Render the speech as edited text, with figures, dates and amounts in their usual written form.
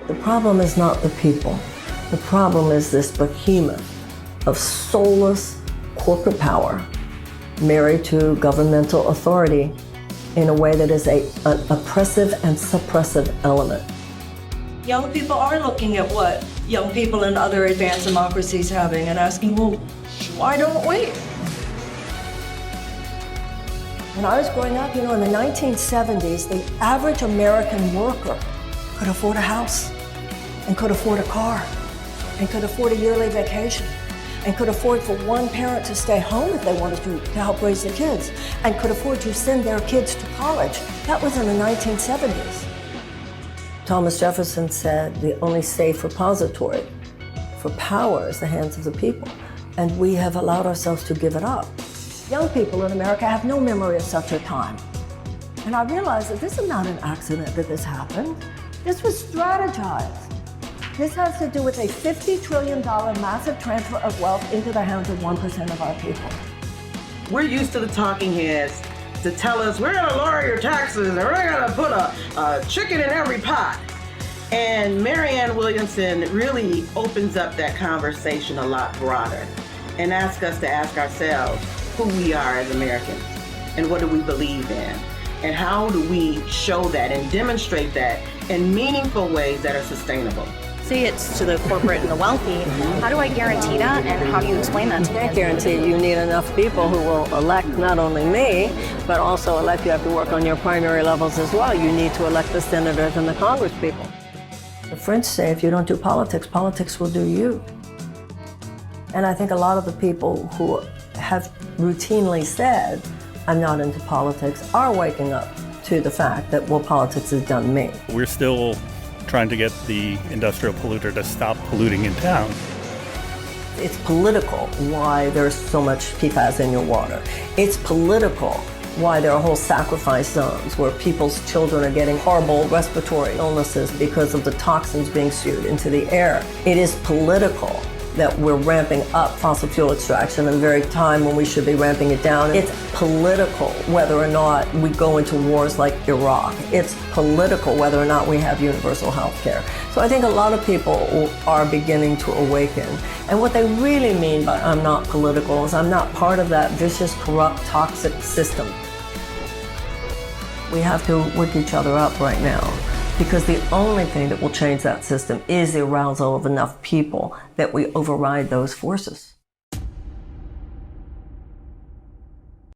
The problem is not the people. The problem is this behemoth of soulless corporate power married to governmental authority in a way that is an oppressive and suppressive element. Young people are looking at what young people in other advanced democracies having and asking, well, why don't we? When I was growing up, in the 1970s, the average American worker could afford a house and could afford a car and could afford a yearly vacation and could afford for one parent to stay home if they wanted to help raise the kids and could afford to send their kids to college. That was in the 1970s. Thomas Jefferson said the only safe repository for power is the hands of the people, and we have allowed ourselves to give it up. Young people in America have no memory of such a time. And I realized that this is not an accident that this happened. This was strategized. This has to do with a $50 trillion massive transfer of wealth into the hands of 1% of our people. We're used to the talking heads to tell us we're gonna lower your taxes and we're gonna put a chicken in every pot. And Marianne Williamson really opens up that conversation a lot broader and asks us to ask ourselves who we are as Americans and what do we believe in and how do we show that and demonstrate that in meaningful ways that are sustainable. Say it's to the corporate and the wealthy. How do I guarantee that, and how do you explain that to me? I can't guarantee you need enough people who will elect not only me, but also elect. You have to work on your primary levels as well. You need to elect the senators and the congresspeople. The French say if you don't do politics, politics will do you. And I think a lot of the people who have routinely said, I'm not into politics, are waking up to the fact that, well, politics has done me. We're still trying to get the industrial polluter to stop polluting in town. It's political why there's so much PFAS in your water. It's political why there are whole sacrifice zones where people's children are getting horrible respiratory illnesses because of the toxins being spewed into the air. It is political that we're ramping up fossil fuel extraction at the very time when we should be ramping it down. It's political whether or not we go into wars like Iraq. It's political whether or not we have universal health care. So I think a lot of people are beginning to awaken. And what they really mean by I'm not political is I'm not part of that vicious, corrupt, toxic system. We have to wake each other up right now, because the only thing that will change that system is the arousal of enough people that we override those forces.